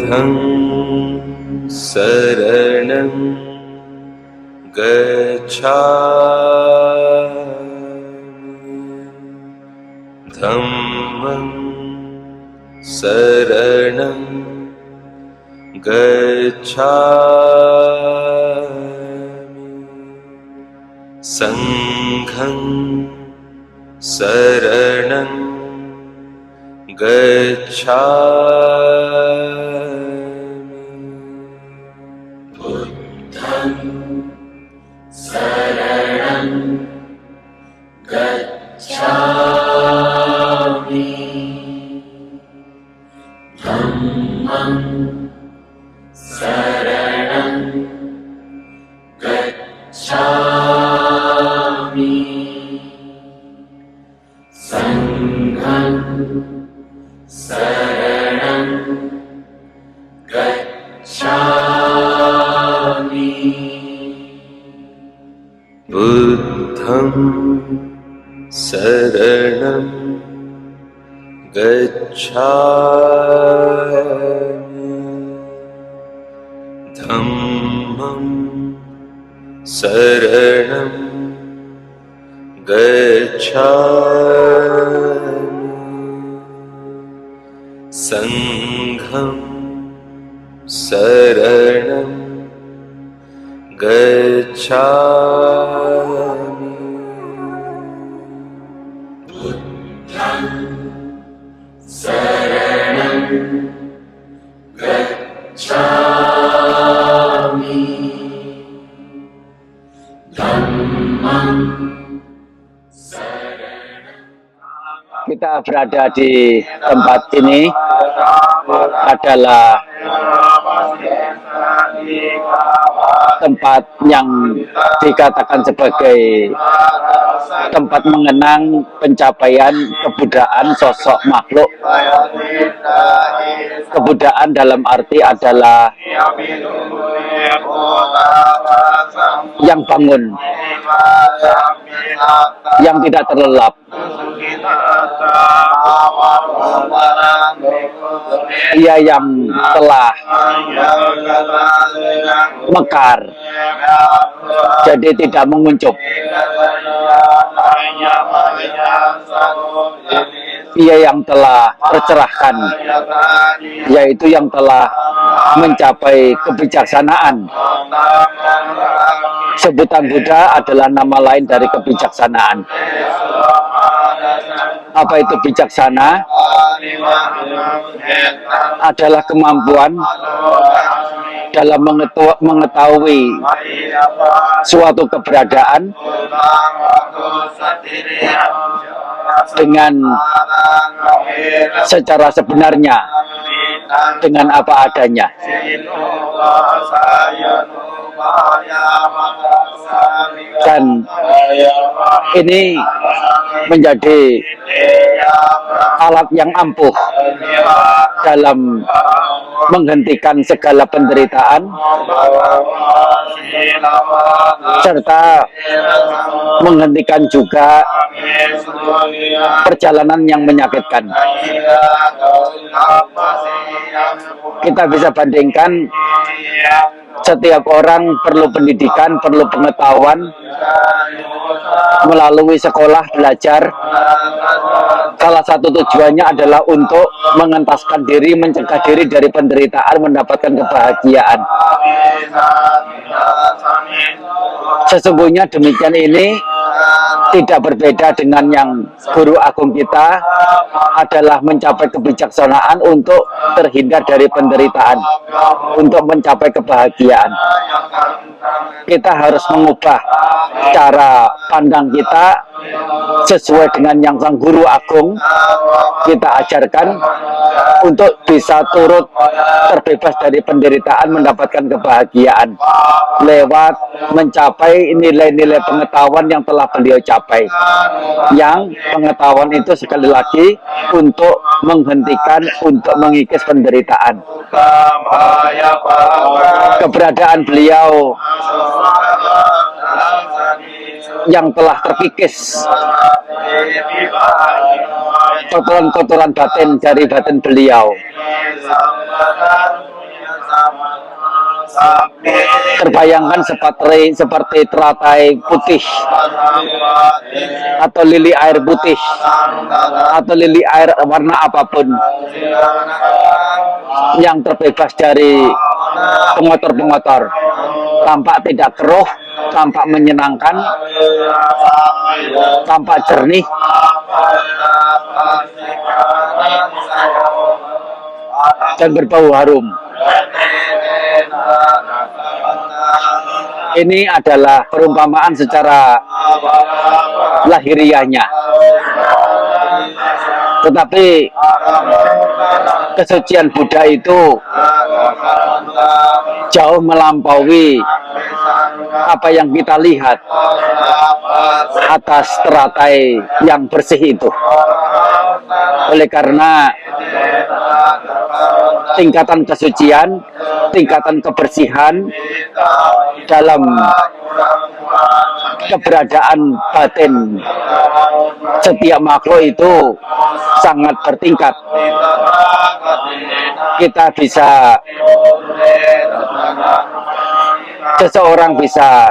बुद्धं शरणं गच्छामि धम्मं शरणं गच्छामि संघं शरणं गच्छामि बुद्धं शरणं गच्छामि धम्मं शरणं गच्छामि संघं शरणं गच्छामि बुद्धं शरणं गच्छामि धम्मं शरणं गच्छामि संघं शरणं गच्छामि बुद्धं शरणं गच्छामि धम्मं Kita berada di tempat ini adalah tempat yang dikatakan sebagai tempat mengenang pencapaian kebudayaan sosok makhluk. Kebudayaan dalam arti adalah yang bangun, yang tidak terlelap, ia yang telah mekar, jadi tidak menguncup. Ia yang telah tercerahkan, yaitu yang telah mencapai kebijaksanaan. Sebutan Buddha adalah nama lain dari kebijaksanaan. Apa itu bijaksana? Adalah kemampuan dalam mengetahui suatu keberadaan dengan secara sebenarnya, dengan apa adanya. Dan ini menjadi alat yang ampuh dalam menghentikan segala penderitaan serta menghentikan juga perjalanan yang menyakitkan. Kita bisa bandingkan, setiap orang perlu pendidikan, perlu pengetahuan melalui sekolah belajar. Salah satu tujuannya adalah untuk mengentaskan diri, mencegah diri dari penderitaan, mendapatkan kebahagiaan. Sesungguhnya demikian ini tidak berbeda dengan yang guru agung kita, adalah mencapai kebijaksanaan untuk terhindar dari penderitaan, untuk mencapai kebahagiaan. Kita harus mengubah cara pandang kita sesuai dengan yang sang guru agung kita ajarkan, untuk bisa turut terbebas dari penderitaan, mendapatkan kebahagiaan lewat mencapai nilai-nilai pengetahuan yang telah beliau capai. Yang pengetahuan itu sekali lagi untuk menghentikan, untuk mengikis penderitaan. Keberadaan beliau yang telah terkikis kotoran-kotoran batin dari batin beliau Terbayangkan seperti teratai putih atau lili air putih atau lili air warna apapun yang terbebas dari pengotor-pengotor, tampak tidak keruh, tampak menyenangkan, tampak jernih, dan berbau harum. Ini adalah perumpamaan secara lahiriahnya. Tetapi kesucian Buddha itu jauh melampaui apa yang kita lihat atas teratai yang bersih itu. Oleh karena tingkatan kesucian, tingkatan kebersihan dalam keberadaan batin setiap makhluk itu sangat bertingkat. Kita bisa, seseorang bisa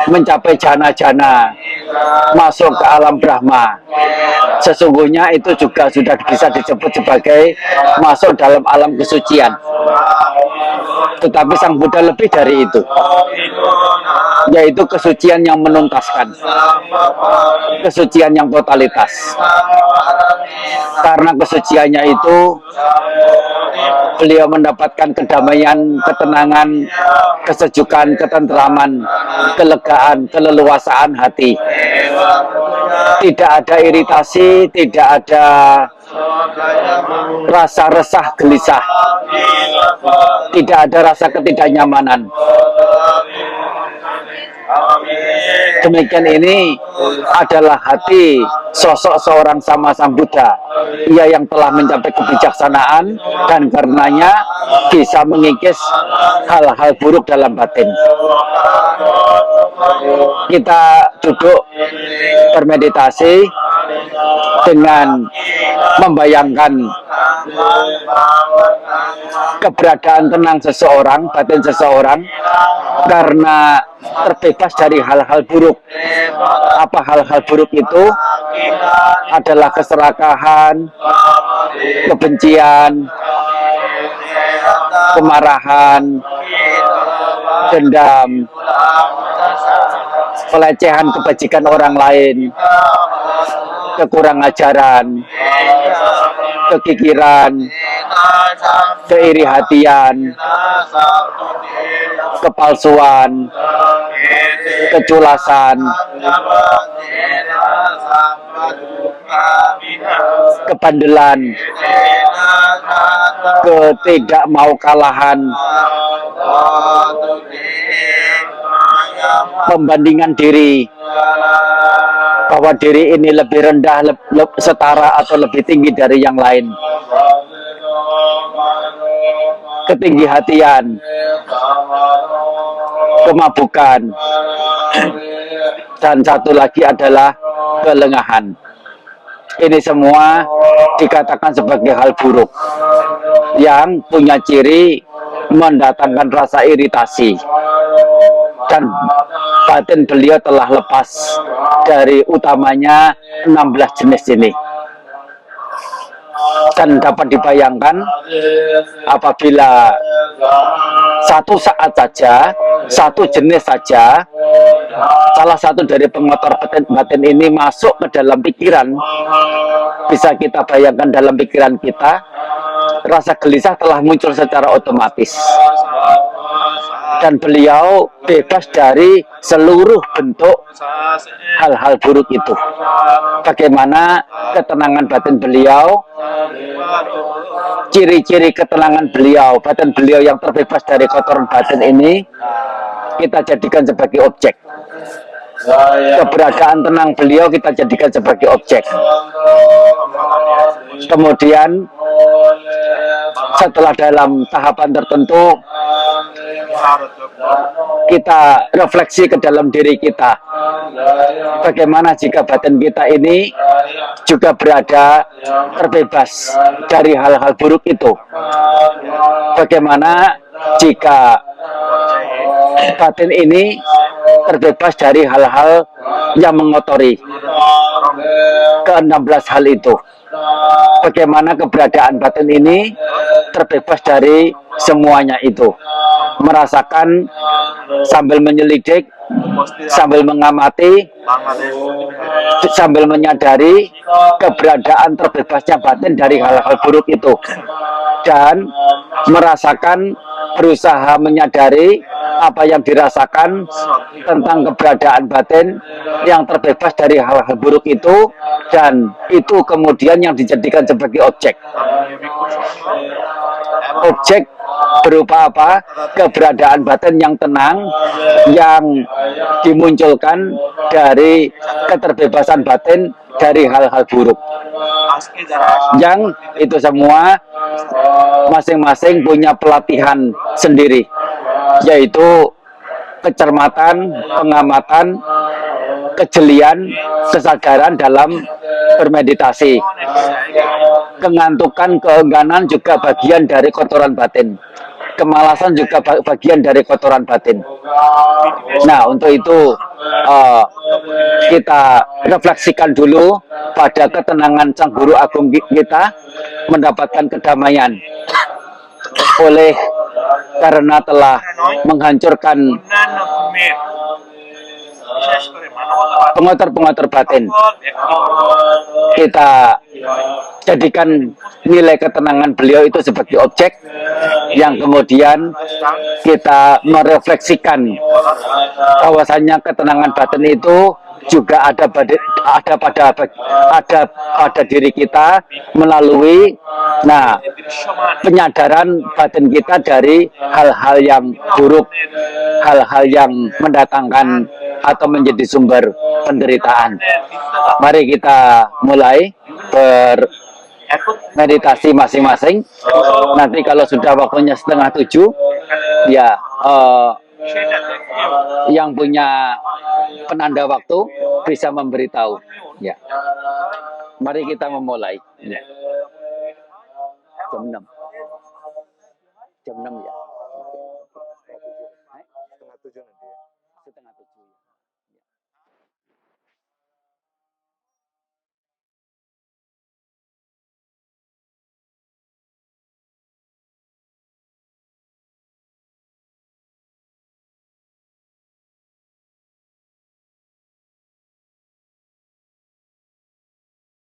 mencapai jana-jana, masuk ke alam Brahma. Sesungguhnya itu juga sudah bisa disebut sebagai masuk dalam alam kesucian. Tetapi Sang Buddha lebih dari itu, yaitu kesucian yang menuntaskan, kesucian yang totalitas. Karena kesuciannya itu, beliau mendapatkan kedamaian, ketenangan, kesejukan, ketentraman, kelegaan, keleluasaan hati. Tidak ada iritasi, tidak ada rasa resah gelisah, tidak ada rasa ketidaknyamanan. Demikian ini adalah hati sosok seorang Sama Sambuddha. Ia yang telah mencapai kebijaksanaan dan karenanya bisa mengikis hal-hal buruk dalam batin. Kita duduk bermeditasi dengan membayangkan keberadaan tenang seseorang, batin seseorang, karena terbebas dari hal-hal buruk. Apa hal-hal buruk itu? Adalah keserakahan, kebencian, kemarahan, dendam, pelecehan kebajikan orang lain, kekurang ajaran, kekikiran, keiri hatian, kepalsuan, keculasan, kebandelan, ketidak mau kalahan, pembandingan diri, bahwa diri ini lebih rendah, setara atau lebih tinggi dari yang lain, ketinggi hatian, kemabukan, dan satu lagi adalah kelengahan. Ini semua dikatakan sebagai hal buruk yang punya ciri mendatangkan rasa iritasi, dan batin beliau telah lepas dari utamanya 16 jenis ini. Dan dapat dibayangkan apabila satu saat saja, satu jenis saja, salah satu dari pengotor batin ini masuk ke dalam pikiran, bisa kita bayangkan dalam pikiran kita, rasa gelisah telah muncul secara otomatis. Dan beliau bebas dari seluruh bentuk hal-hal buruk itu. Bagaimana ketenangan batin beliau, ciri-ciri ketenangan beliau, batin beliau yang terbebas dari kotoran batin ini, kita jadikan sebagai objek. Keberadaan tenang beliau kita jadikan sebagai objek. Kemudian setelah dalam tahapan tertentu kita refleksi ke dalam diri kita, bagaimana jika batin kita ini juga berada terbebas dari hal-hal buruk itu. Bagaimana jika batin ini terbebas dari hal-hal yang mengotori. Ke-16 hal itu. Bagaimana keberadaan batin ini terbebas dari semuanya itu. Merasakan sambil menyelidik, sambil mengamati, sambil menyadari keberadaan terbebasnya batin dari hal-hal buruk itu. Dan merasakan, berusaha menyadari apa yang dirasakan tentang keberadaan batin yang terbebas dari hal-hal buruk itu, dan itu kemudian yang dijadikan sebagai objek. Objek berupa apa? Keberadaan batin yang tenang yang dimunculkan dari keterbebasan batin dari hal-hal buruk. Yang itu semua masing-masing punya pelatihan sendiri, yaitu kecermatan, pengamatan, kejelian, kesadaran dalam bermeditasi. Kengantukan, keengganan juga bagian dari kotoran batin. Kemalasan juga bagian dari kotoran batin. Nah, untuk itu kita refleksikan dulu pada ketenangan Sang Guru Agung kita, mendapatkan kedamaian oleh karena telah menghancurkan pengotor-pengotor batin. Kita jadikan nilai ketenangan beliau itu sebagai objek yang kemudian kita merefleksikan bahwasanya ketenangan batin itu juga ada pada diri kita melalui penyadaran batin kita dari hal-hal yang buruk, hal-hal yang mendatangkan atau menjadi sumber penderitaan. Mari kita mulai bermeditasi masing-masing. Nanti kalau sudah waktunya 6:30, ya yang punya penanda waktu bisa memberitahu. Ya, mari kita memulai. Ya. Jam 6. Jam 6 ya. Setengah 7 nanti ya. Setengah 7.